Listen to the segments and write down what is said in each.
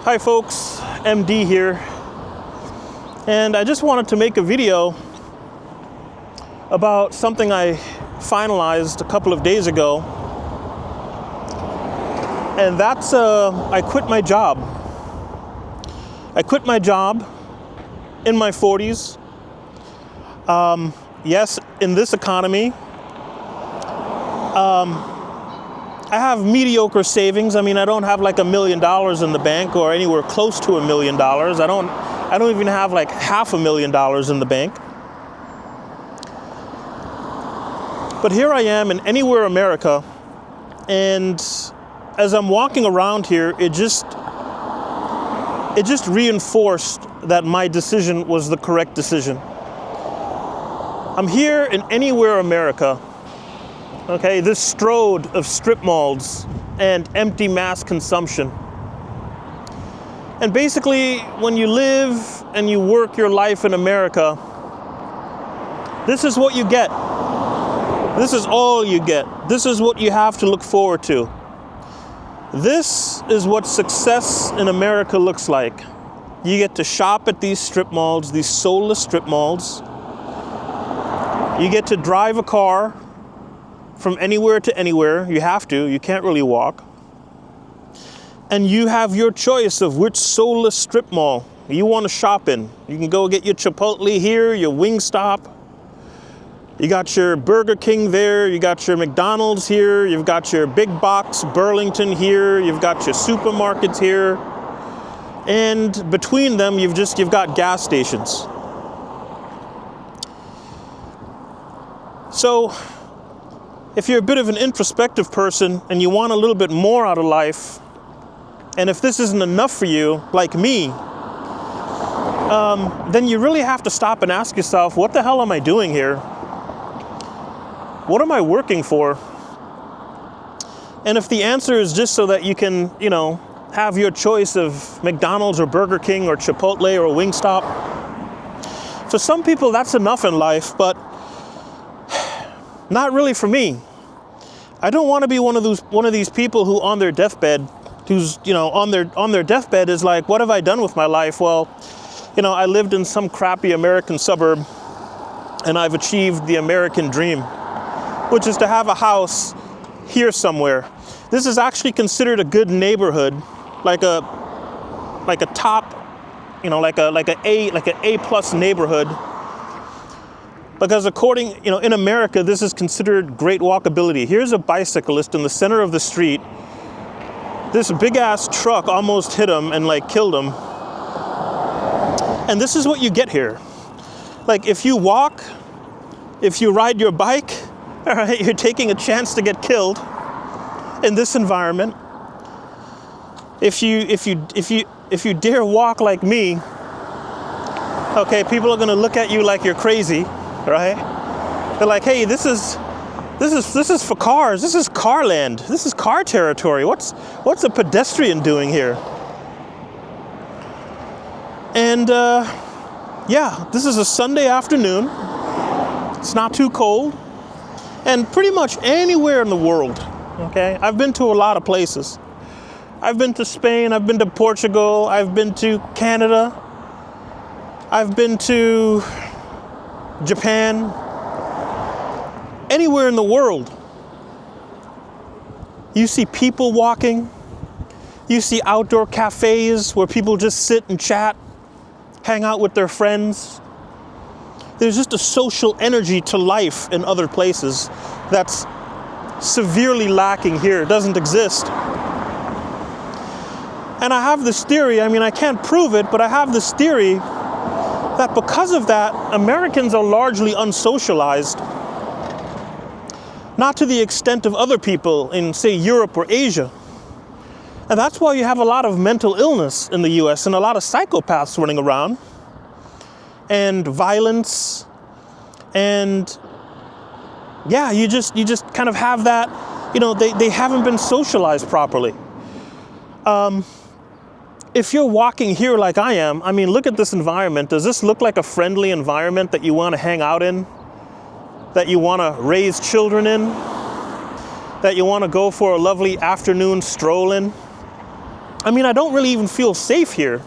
Hi folks, MD here, and I just wanted to make a video about something I finalized a couple of days ago, and that's I quit my job. I quit my job in my 40s. Yes, in this economy, I have mediocre savings. I mean, I don't have like $1 million in the bank or anywhere close to $1 million. I don't even have like $500,000 in the bank. But here I am in Anywhere America, and as I'm walking around here, it just reinforced that my decision was the correct decision. I'm here in Anywhere America. Okay, this strode of strip malls and empty mass consumption. And basically, when you live and you work your life in America, this is what you get. This is all you get. This is what you have to look forward to. This is what success in America looks like. You get to shop at these strip malls, these soulless strip malls. You get to drive a car from anywhere to anywhere. You have to, you can't really walk. And you have your choice of which soulless strip mall you want to shop in. You can go get your Chipotle here, your Wingstop. You got your Burger King there, you got your McDonald's here, you've got your big box Burlington here, you've got your supermarkets here. And between them, you've got gas stations. So, if you're a bit of an introspective person and you want a little bit more out of life, and if this isn't enough for you, like me, then you really have to stop and ask yourself, what the hell am I doing here? What am I working for? And if the answer is just so that you can, have your choice of McDonald's or Burger King or Chipotle or Wingstop, for some people that's enough in life, but not really for me. I don't want to be one of these people who on their deathbed, who's, on their deathbed is like, what have I done with my life? Well, I lived in some crappy American suburb and I've achieved the American dream, which is to have a house here somewhere. This is actually considered a good neighborhood, like a top, like an A plus neighborhood. Because in America, this is considered great walkability. Here's a bicyclist in the center of the street. This big ass truck almost hit him and killed him. And this is what you get here. Like if you walk, if you ride your bike, all right, you're taking a chance to get killed in this environment. If you dare walk like me, okay, people are gonna look at you like you're crazy. Right? They're like, hey, this is for cars. This is car land. This is car territory. What's a pedestrian doing here? And this is a Sunday afternoon. It's not too cold. And pretty much anywhere in the world, okay? I've been to a lot of places. I've been to Spain, I've been to Portugal, I've been to Canada, I've been to Japan, anywhere in the world, you see people walking, you see outdoor cafes where people just sit and chat, hang out with their friends. There's just a social energy to life in other places that's severely lacking here. It doesn't exist. And I have this theory, I can't prove it, but I have this theory that because of that, Americans are largely unsocialized. Not to the extent of other people in, say, Europe or Asia. And that's why you have a lot of mental illness in the US and a lot of psychopaths running around. And violence. And yeah, you just kind of have that, they haven't been socialized properly. If you're walking here like I am, look at this environment. Does this look like a friendly environment that you want to hang out in? That you want to raise children in? That you want to go for a lovely afternoon stroll in? I mean, I don't really even feel safe here.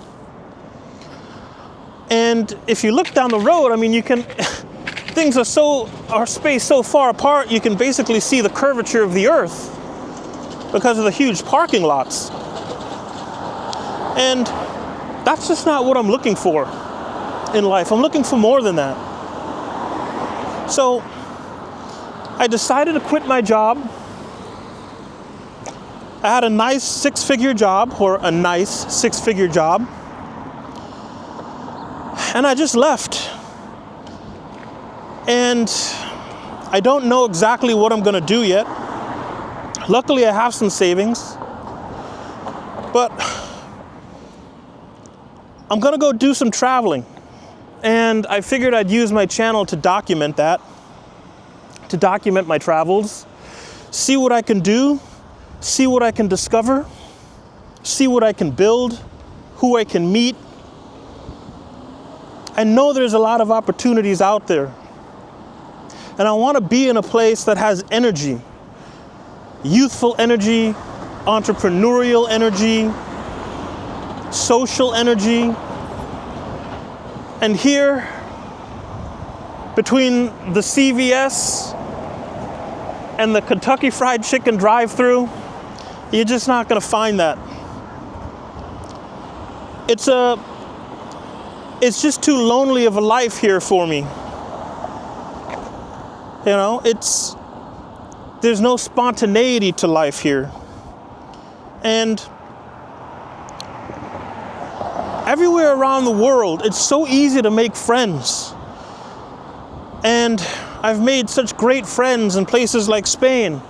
And if you look down the road, I mean, you can, things are spaced so far apart, you can basically see the curvature of the earth because of the huge parking lots. And that's just not what I'm looking for in life. I'm looking for more than that. So I decided to quit my job. I had a nice six-figure job, and I just left. And I don't know exactly what I'm gonna do yet. Luckily, I have some savings, but I'm gonna go do some traveling. And I figured I'd use my channel to document that, to document my travels, see what I can do, see what I can discover, see what I can build, who I can meet. I know there's a lot of opportunities out there. And I want to be in a place that has energy, youthful energy, entrepreneurial energy, social energy. And here, between the CVS and the Kentucky Fried Chicken drive-thru, you're just not going to find that. It's just too lonely of a life here for me. You know, there's no spontaneity to life here. And everywhere around the world, it's so easy to make friends. And I've made such great friends in places like Spain.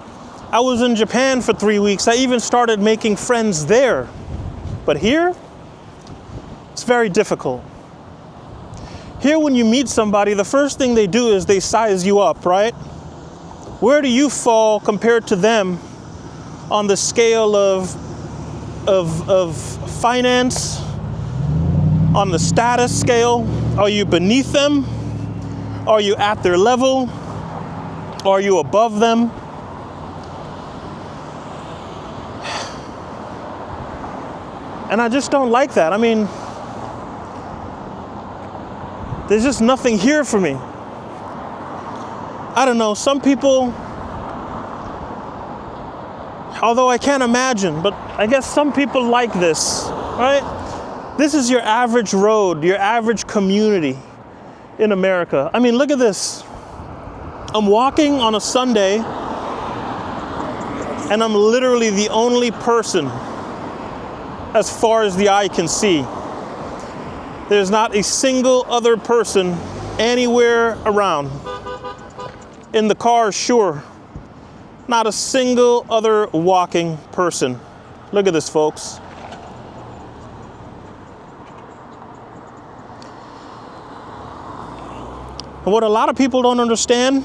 I was in Japan for 3 weeks. I even started making friends there. But here, it's very difficult. Here, when you meet somebody, the first thing they do is they size you up, right? Where do you fall compared to them on the scale of finance, on the status scale? Are you beneath them? Are you at their level? Are you above them? And I just don't like that. I mean, there's just nothing here for me. I don't know, some people, although I can't imagine, but I guess some people like this, right? This is your average road, your average community in America. I mean, look at this. I'm walking on a Sunday, and I'm literally the only person as far as the eye can see. There's not a single other person anywhere around. In the car, sure. Not a single other walking person. Look at this, folks. And what a lot of people don't understand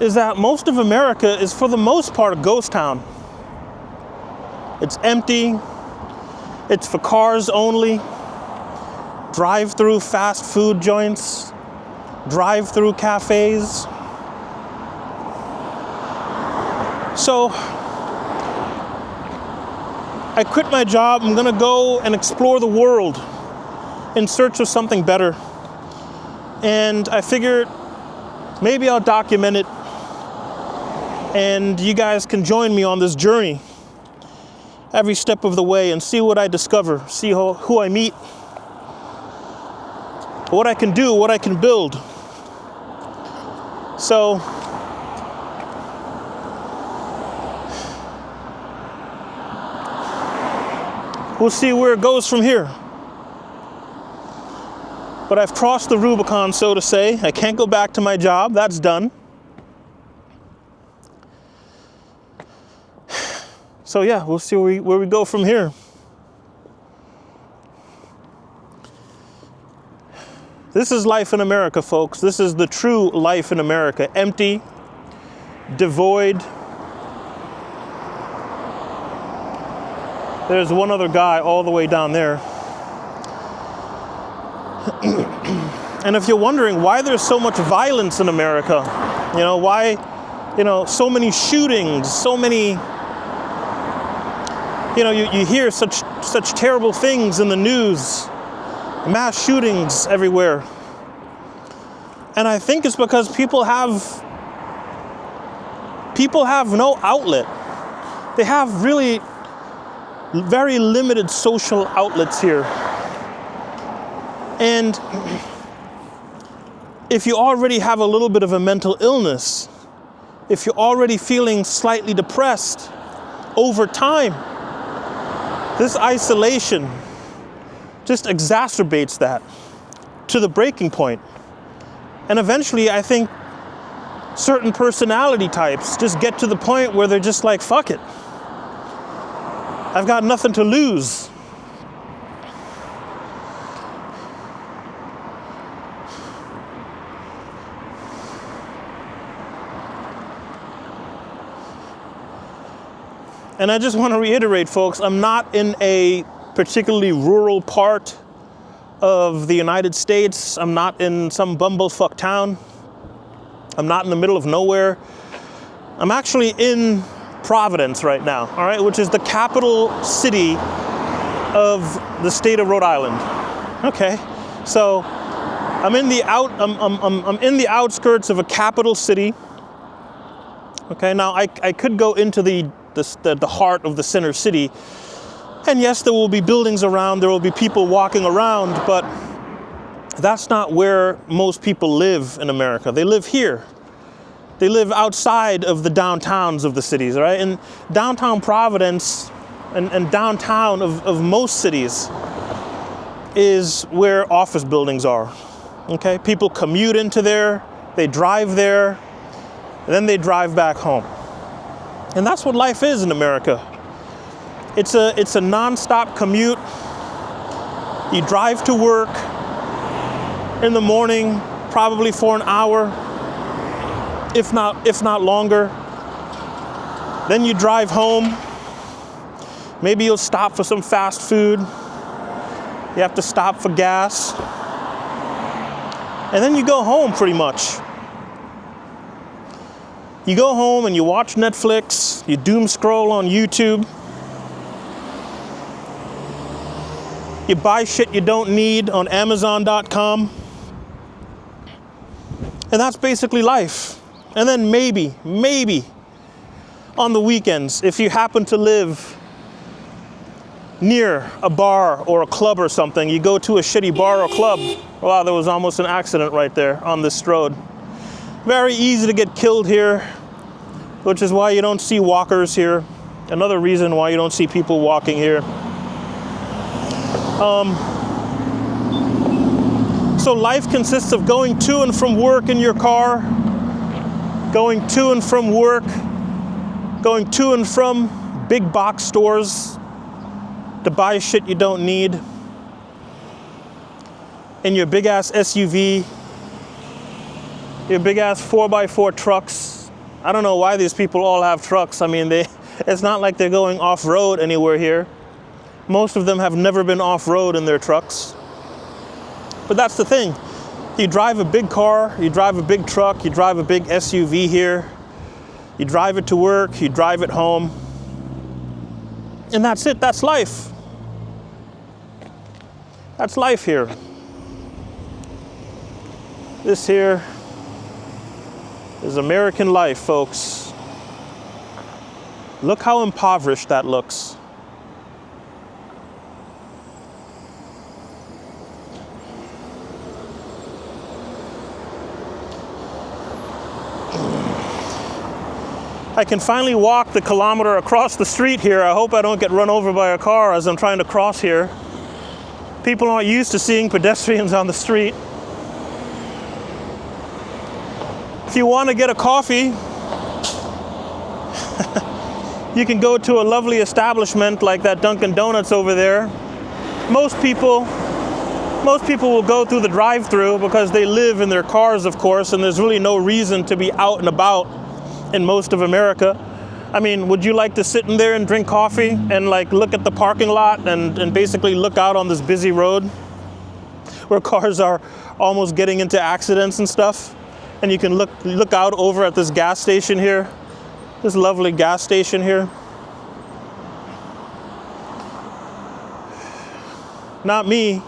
is that most of America is, for the most part, a ghost town. It's empty. It's for cars only. Drive-through fast food joints, drive-through cafes. So I quit my job. I'm gonna go and explore the world in search of something better. And I figured maybe I'll document it, and you guys can join me on this journey every step of the way and see what I discover, see who I meet, what I can do, what I can build. So we'll see where it goes from here. But I've crossed the Rubicon, so to say. I can't go back to my job. That's done. So yeah, we'll see where we go from here. This is life in America, folks. This is the true life in America. Empty, devoid. There's one other guy all the way down there. And if you're wondering why there's so much violence in America, why, so many shootings, so many You know, you hear such terrible things in the news, mass shootings everywhere. And I think it's because people have no outlet. They have really very limited social outlets here. And if you already have a little bit of a mental illness, if you're already feeling slightly depressed, over time, this isolation just exacerbates that to the breaking point. And eventually, I think certain personality types just get to the point where they're just like, fuck it. I've got nothing to lose. And I just want to reiterate, folks, I'm not in a particularly rural part of the United States. I'm not in some bumblefuck town. I'm not in the middle of nowhere. I'm actually in Providence right now, all right, which is the capital city of the state of Rhode Island. Okay, so I'm in the outskirts of a capital city. Okay, now I could go into the heart of the center city, and yes, there will be buildings around, there will be people walking around, but that's not where most people live in America. They live here. They live outside of the downtowns of the cities, right? And downtown Providence and downtown of most cities is where office buildings are, okay? People commute into there, they drive there, and then they drive back home. And that's what life is in America. It's a nonstop commute. You drive to work in the morning, probably for an hour, if not longer. Then you drive home. Maybe you'll stop for some fast food. You have to stop for gas. And then you go home pretty much. You go home and you watch Netflix, you doom scroll on YouTube. You buy shit you don't need on Amazon.com. And that's basically life. And then maybe on the weekends, if you happen to live near a bar or a club or something, you go to a shitty bar or club. Wow, there was almost an accident right there on this road. Very easy to get killed here, which is why you don't see walkers here. Another reason why you don't see people walking here. So life consists of going to and from work in your car, going to and from work, going to and from big box stores to buy shit you don't need, in your big ass SUV, your big ass 4x4 trucks. I don't know why these people all have trucks. I mean, it's not like they're going off-road anywhere here. Most of them have never been off-road in their trucks. But that's the thing. You drive a big car, you drive a big truck, you drive a big SUV here. You drive it to work, you drive it home. And that's it, that's life. That's life here. This here is American life, folks. Look how impoverished that looks. I can finally walk the kilometer across the street here. I hope I don't get run over by a car as I'm trying to cross here. People aren't used to seeing pedestrians on the street. If you want to get a coffee, you can go to a lovely establishment like that Dunkin' Donuts over there. Most people will go through the drive-thru because they live in their cars, of course, and there's really no reason to be out and about in most of America. I mean, would you like to sit in there and drink coffee and like look at the parking lot and basically look out on this busy road where cars are almost getting into accidents and stuff? And you can look out over at this gas station here, this lovely gas station here. Not me.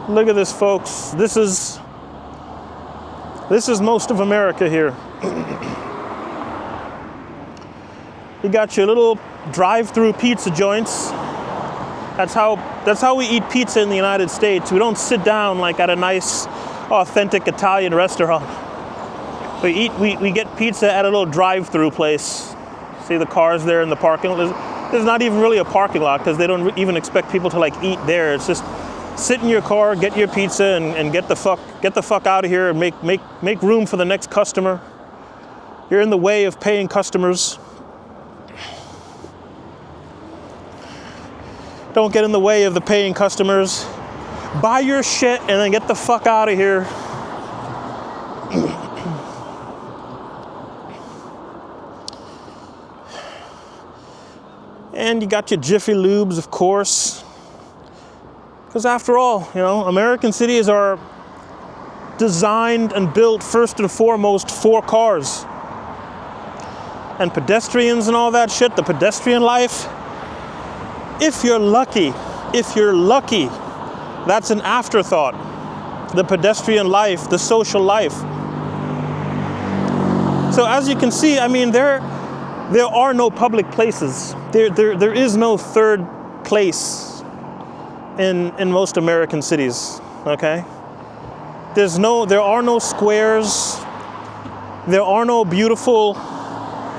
Look at this, folks. This is most of America here. You got your little drive-through pizza joints. That's how we eat pizza in the United States. We don't sit down like at a nice, authentic Italian restaurant. We get pizza at a little drive-through place. See the cars there in the parking lot? There's not even really a parking lot because they don't even expect people to like eat there. It's just sit in your car, get your pizza, and get the fuck out of here and make room for the next customer. You're in the way of paying customers. Don't get in the way of the paying customers. Buy your shit and then get the fuck out of here. And you got your Jiffy Lubes, of course. Because after all, American cities are designed and built first and foremost for cars. And pedestrians and all that shit, the pedestrian life, if you're lucky, that's an afterthought. The pedestrian life, the social life. So as you can see, there are no public places. There is no third place in most American cities, okay? There are no squares. There are no beautiful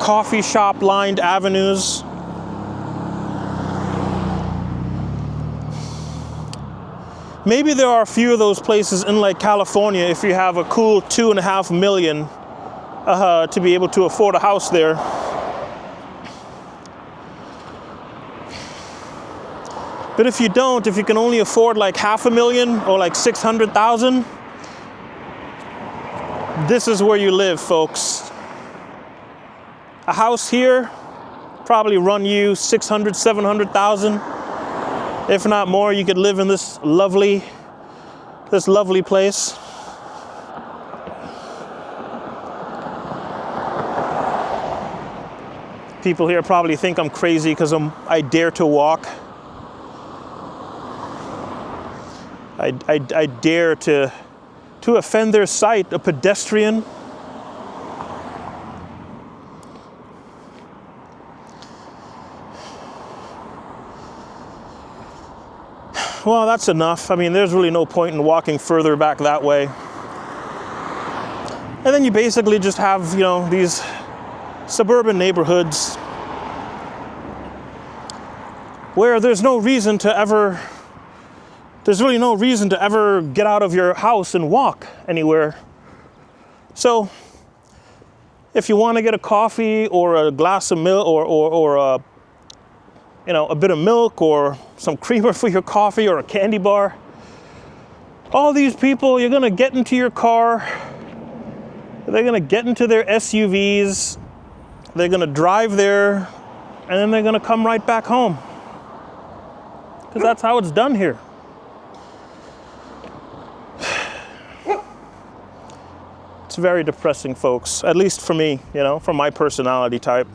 coffee shop lined avenues. Maybe there are a few of those places in like California if you have a cool $2.5 million to be able to afford a house there. But if you don't, if you can only afford like $500,000 or like $600,000, this is where you live, folks. A house here probably run you $600,000, $700,000. If not more, you could live in this lovely place. People here probably think I'm crazy because I dare to walk. I dare to offend their sight, a pedestrian. Well, that's enough. There's really no point in walking further back that way. And then you basically just have, these suburban neighborhoods where there's really no reason to ever get out of your house and walk anywhere. So if you want to get a coffee or a glass of milk or a bit of milk or some creamer for your coffee or a candy bar, all these people, you're going to get into your car, they're going to get into their SUVs, they're going to drive there, and then they're going to come right back home. Because that's how it's done here. It's very depressing, folks, at least for me, for my personality type.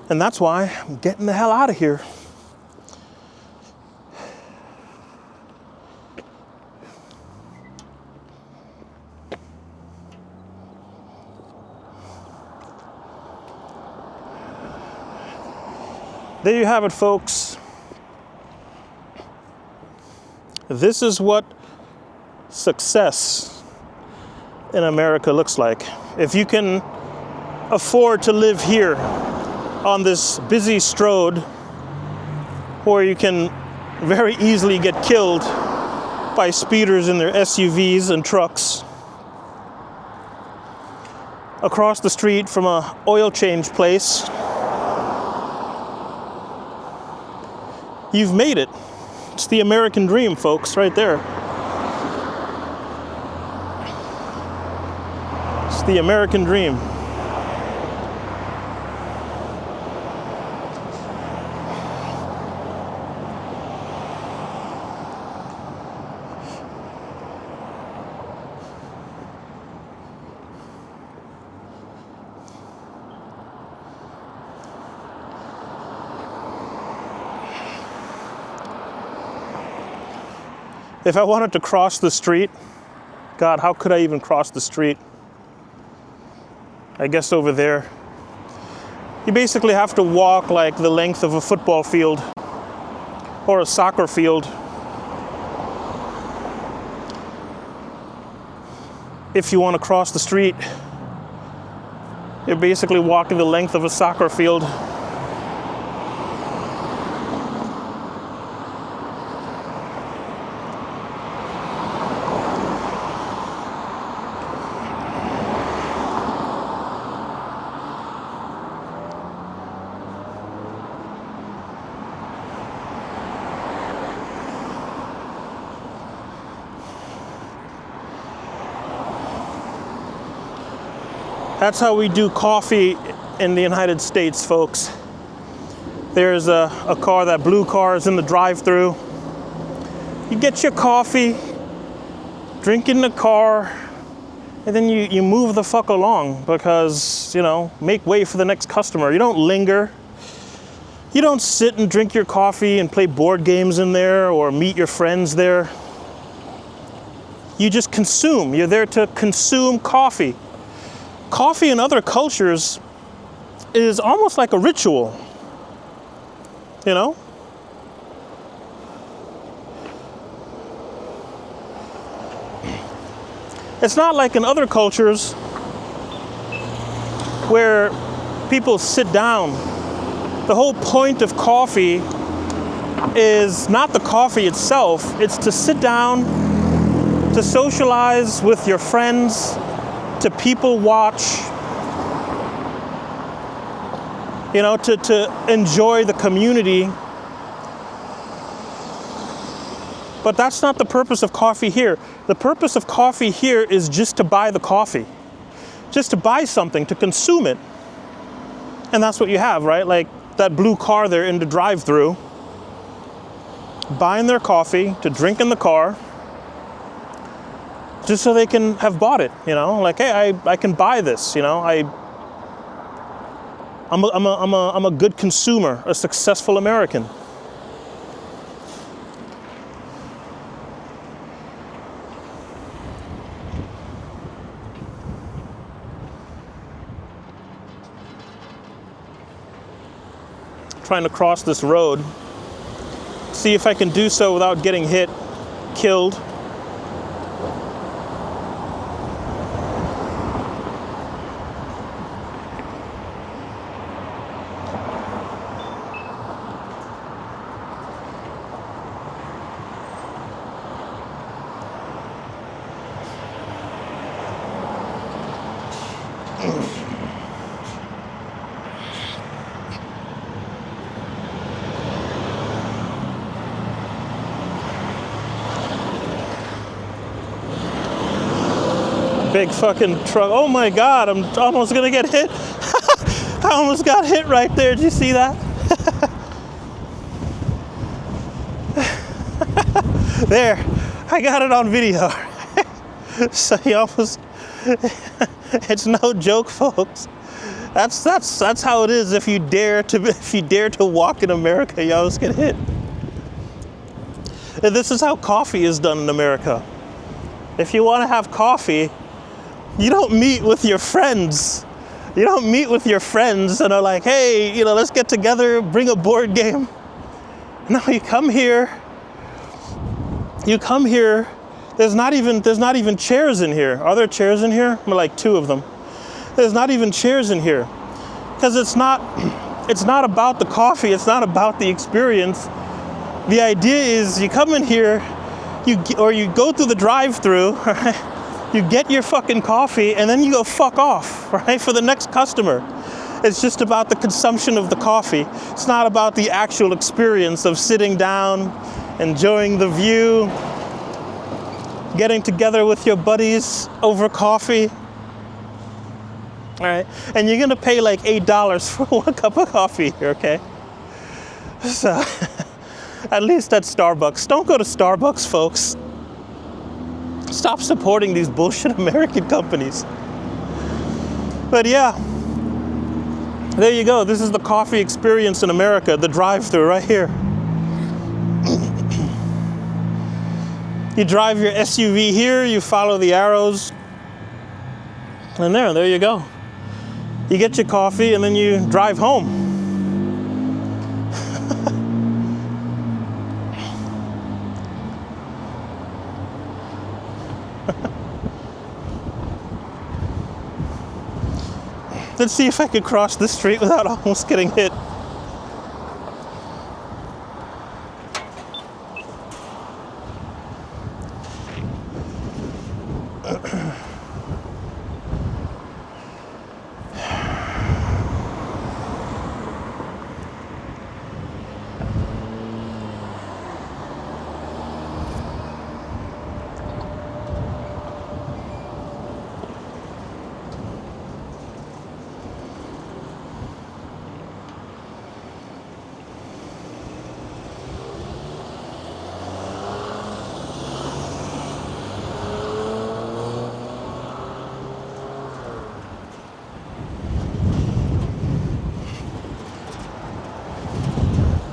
And that's why I'm getting the hell out of here. There you have it, folks. This is what success in America looks like. If you can afford to live here on this busy strode where you can very easily get killed by speeders in their SUVs and trucks across the street from a oil change place, you've made it. It's the American dream, folks, right there. It's the American dream. If I wanted to cross the street, God, how could I even cross the street? I guess over there. You basically have to walk like the length of a football field or a soccer field. If you want to cross the street, you're basically walking the length of a soccer field. That's how we do coffee in the United States, folks. There's a car, that blue car is in the drive-thru. You get your coffee, drink in the car, and then you move the fuck along because, make way for the next customer. You don't linger. You don't sit and drink your coffee and play board games in there or meet your friends there. You just consume. You're there to consume coffee. Coffee in other cultures is almost like a ritual, It's not like in other cultures where people sit down. The whole point of coffee is not the coffee itself, it's to sit down, to socialize with your friends, to people watch, to enjoy the community. But that's not the purpose of coffee here. The purpose of coffee here is just to buy the coffee, just to buy something, to consume it. And that's what you have, right? Like that blue car there in the drive-thru, buying their coffee to drink in the car, just so they can have bought it, like, hey, I can buy this, I'm a good consumer, a successful American. Trying to cross this road, see if I can do so without getting hit, killed. Big fucking truck. Oh my God, I'm almost gonna get hit. I almost got hit right there. Did you see that? There, I got it on video. So he almost, it's no joke, folks. That's how it is if you dare to walk in America, you always get hit. And this is how coffee is done in America. If you want to have coffee, you don't meet with your friends. You don't meet with your friends and are like, hey, let's get together, bring a board game. No, you come here. There's not even chairs in here. Are there chairs in here? Like 2 of them. There's not even chairs in here. Because it's not about the coffee, it's not about the experience. The idea is you come in here, you go through the drive-thru, right? You get your fucking coffee and then you go fuck off, right? For the next customer. It's just about the consumption of the coffee. It's not about the actual experience of sitting down, enjoying the view, getting together with your buddies over coffee. All right, and you're gonna pay like $8 for 1 cup of coffee here, okay? So, at least at Starbucks. Don't go to Starbucks, folks. Stop supporting these bullshit American companies. But yeah, there you go. This is the coffee experience in America, the drive-thru right here. You drive your SUV here, you follow the arrows, and there you go. You get your coffee and then you drive home. Let's see if I could cross this street without almost getting hit.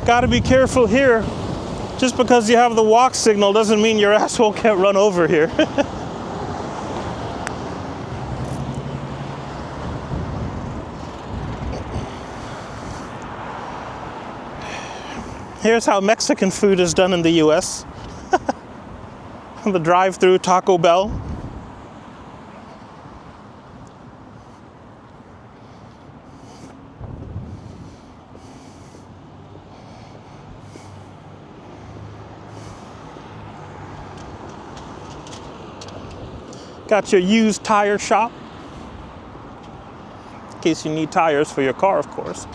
Got to be careful here. Just because you have the walk signal doesn't mean your asshole can't run over here. Here's how Mexican food is done in the US. The drive-through Taco Bell. Got your used tire shop, in case you need tires for your car, of course.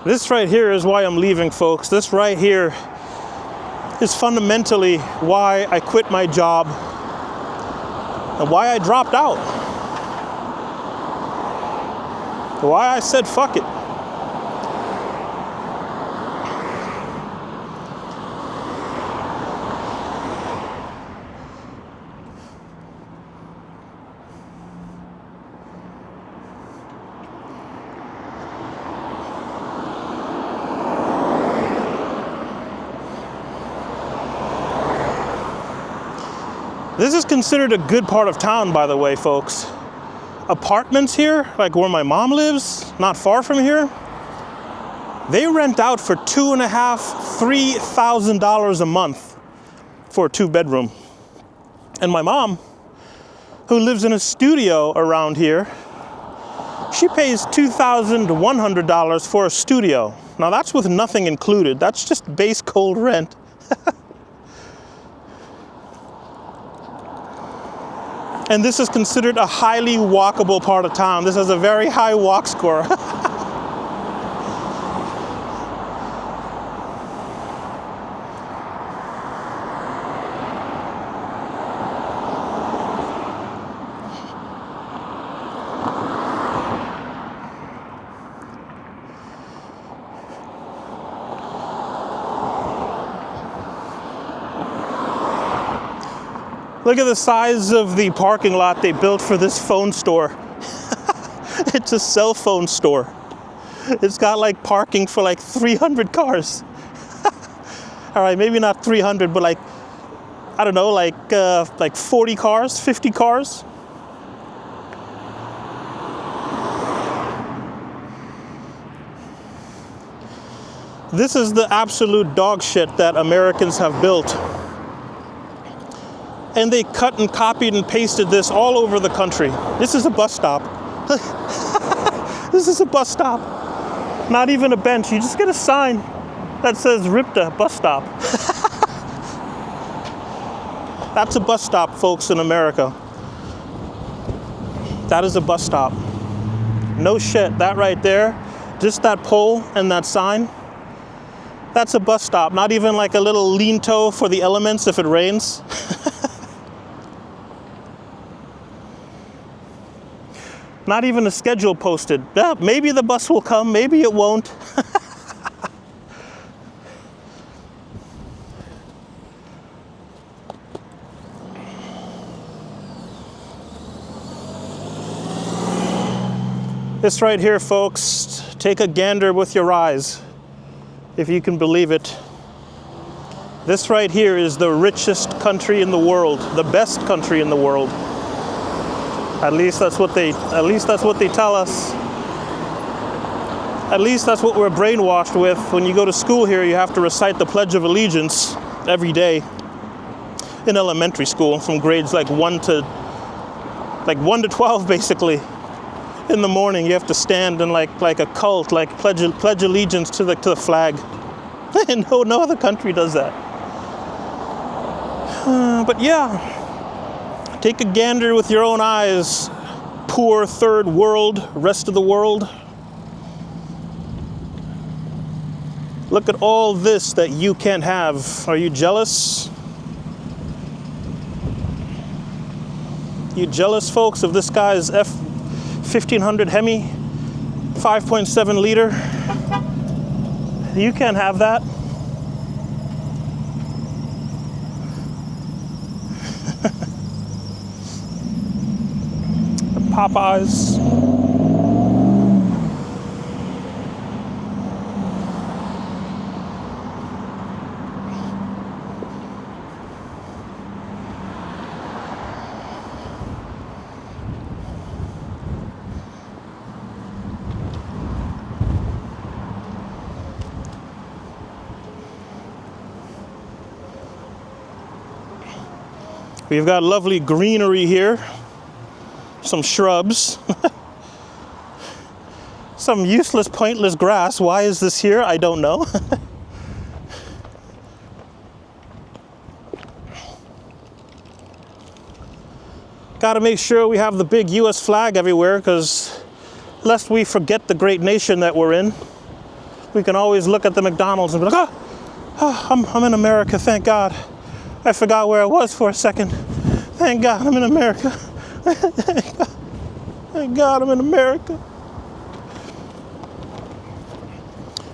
This right here is why I'm leaving, folks. This right here is fundamentally why I quit my job and why I dropped out. Why I said fuck it. This is considered a good part of town, by the way, folks. Apartments here, like where my mom lives, not far from here, they rent out for $2,500, $3,000 a month for a 2-bedroom. And my mom, who lives in a studio around here, she pays $2,100 for a studio. Now that's with nothing included. That's just base cold rent. And this is considered a highly walkable part of town. This has a very high walk score. Look at the size of the parking lot they built for this phone store. It's a cell phone store. It's got like parking for like 300 cars. All right, maybe not 300, but like, I don't know, like 40 cars, 50 cars. This is the absolute dog shit that Americans have built. And they cut and copied and pasted this all over the country. This is a bus stop. This is a bus stop. Not even a bench. You just get a sign that says Ripta bus stop. That's a bus stop, folks, in America. That is a bus stop. No shit, that right there, just that pole and that sign, that's a bus stop. Not even like a little lean toe for the elements if it rains. Not even a schedule posted. Yeah, maybe the bus will come, maybe it won't. This right here, folks, take a gander with your eyes, if you can believe it. This right here is the richest country in the world, the best country in the world. At least that's what they tell us. At least that's what we're brainwashed with. When you go to school here, you have to recite the Pledge of Allegiance every day in elementary school, from grades like 1 to 12 basically. In the morning, you have to stand and like a cult, like pledge allegiance to the flag. And no other country does that. But yeah, take a gander with your own eyes, poor third world, rest of the world. Look at all this that you can't have. Are you jealous? You jealous, folks, of this guy's F-1500 Hemi, 5.7 liter? You can't have that. Popeyes. We've got lovely greenery here. Some shrubs. Some useless, pointless grass. Why is this here? I don't know. Gotta make sure we have the big US flag everywhere, because lest we forget the great nation that we're in, we can always look at the McDonald's and be like, I'm in America, thank God. I forgot where I was for a second. Thank God I'm in America. Thank God I'm in America.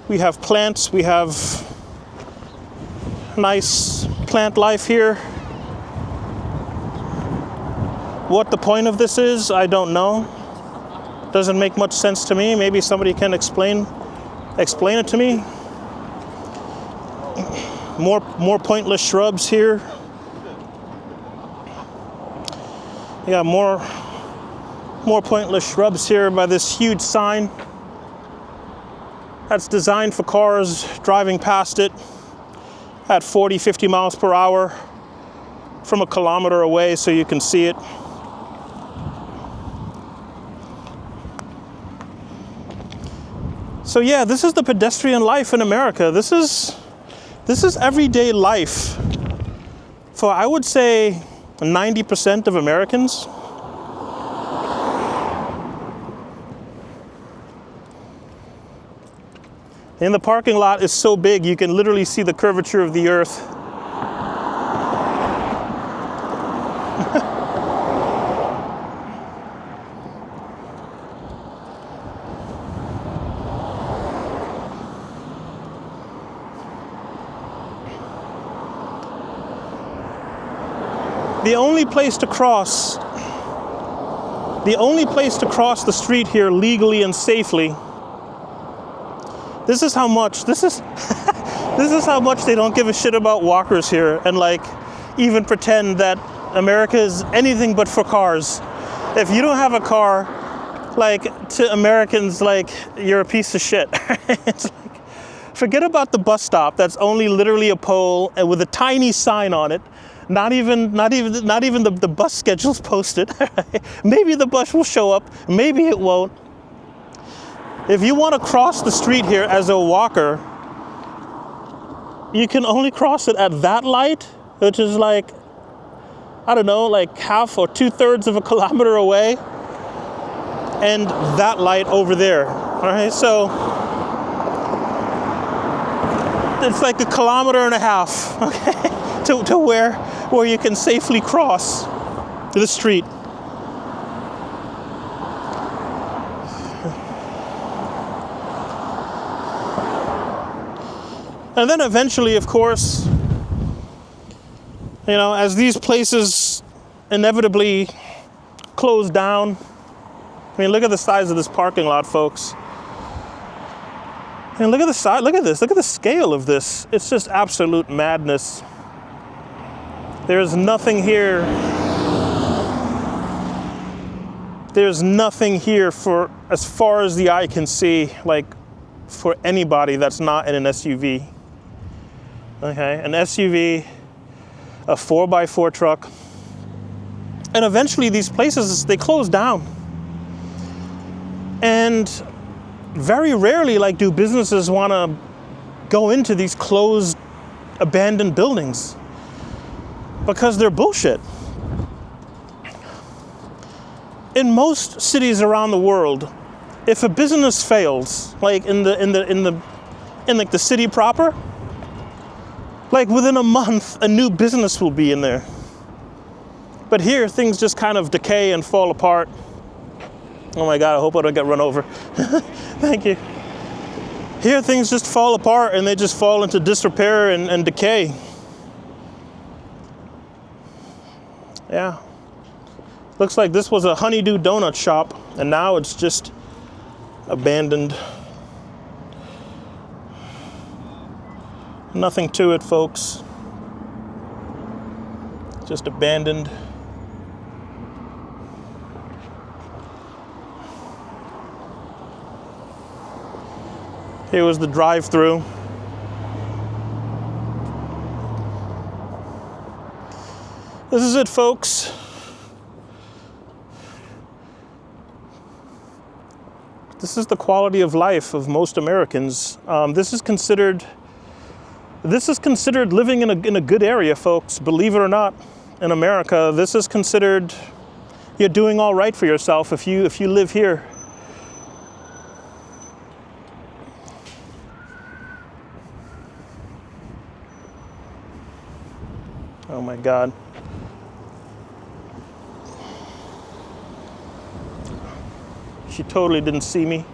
We have plants, we have nice plant life here. What the point of this is, I don't know. Doesn't make much sense to me. Maybe somebody can explain it to me. More pointless shrubs here. Yeah, more pointless shrubs here by this huge sign that's designed for cars driving past it at 40, 50 miles per hour from a kilometer away so you can see it. So yeah, this is the pedestrian life in America. This is everyday life for, I would say, 90% of Americans. And the parking lot is so big you can literally see the curvature of the earth. The only place to cross the street here legally and safely. This is how much this is how much they don't give a shit about walkers here, and like even pretend that America is anything but for cars. If you don't have a car, like, to Americans, like, you're a piece of shit. It's like, forget about the bus stop that's only literally a pole and with a tiny sign on it. Not even the bus schedule's posted. Maybe the bus will show up, maybe it won't. If you want to cross the street here as a walker, you can only cross it at that light, which is like, I don't know, like half or 2/3 of a kilometer away, and that light over there. All right, so it's like 1.5 kilometers, okay, to where you can safely cross the street. And then eventually, of course, you know, as these places inevitably close down, I mean, look at the size of this parking lot, folks. I mean, look at the size, look at this, look at the scale of this. It's just absolute madness. There's nothing here. There's nothing here for, as far as the eye can see, like for anybody that's not in an SUV. Okay, an SUV, a 4x4 truck. And eventually these places, they close down. And very rarely, like, do businesses want to go into these closed, abandoned buildings because they're bullshit. In most cities around the world, if a business fails, like in like the city proper, like within a month, a new business will be in there. But here, things just kind of decay and fall apart. Oh my God, I hope I don't get run over. Thank you. Here, things just fall apart and they just fall into disrepair and decay. Yeah. Looks like this was a honeydew donut shop and now it's just abandoned. Nothing to it, folks. Just abandoned. Here was the drive-through. This is it, folks. This is the quality of life of most Americans. This is considered living in a good area, folks. Believe it or not, in America, this is considered you're doing all right for yourself if you live here. Oh my God. She totally didn't see me.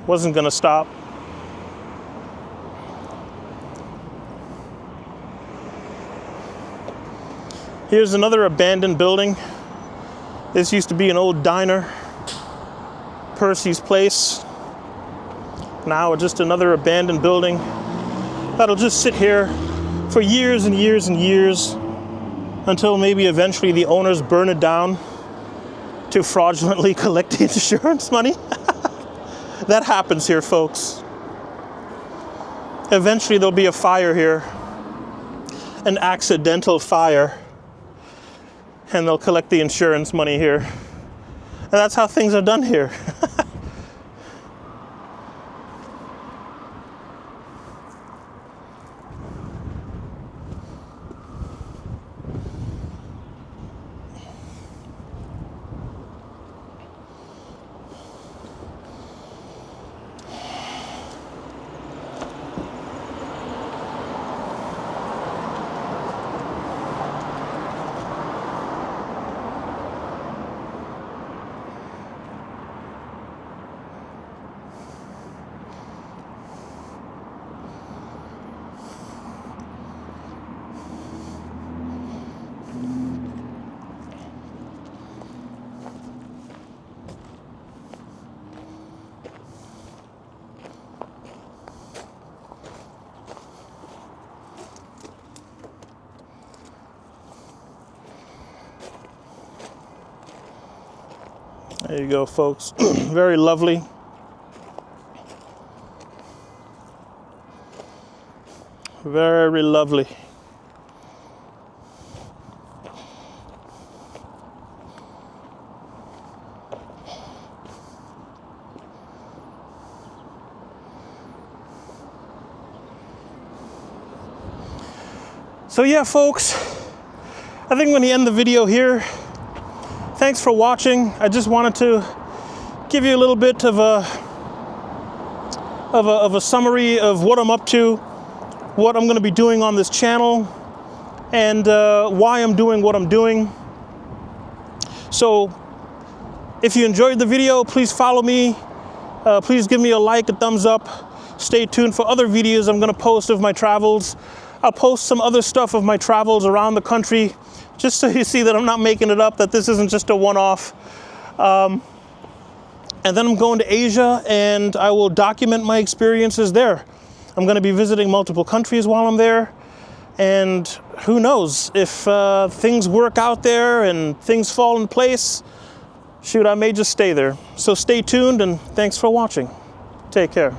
Wasn't gonna stop. Here's another abandoned building. This used to be an old diner, Percy's Place. Now just another abandoned building that'll just sit here for years and years and years until maybe eventually the owners burn it down to fraudulently collect the insurance money. That happens here, folks. Eventually there'll be a fire here, an accidental fire, and they'll collect the insurance money here. And that's how things are done here. There you go, folks. Very lovely. Very lovely. So yeah, folks, I think I'm going to end the video here. Thanks for watching. I just wanted to give you a little bit of a summary of what I'm up to, what I'm going to be doing on this channel, and why I'm doing what I'm doing. So if you enjoyed the video, please follow me. Please give me a like, a thumbs up. Stay tuned for other videos I'm going to post of my travels. I'll post some other stuff of my travels around the country, just so you see that I'm not making it up, that this isn't just a one-off. And then I'm going to Asia, and I will document my experiences there. I'm going to be visiting multiple countries while I'm there. And who knows, if things work out there and things fall in place, shoot, I may just stay there. So stay tuned, and thanks for watching. Take care.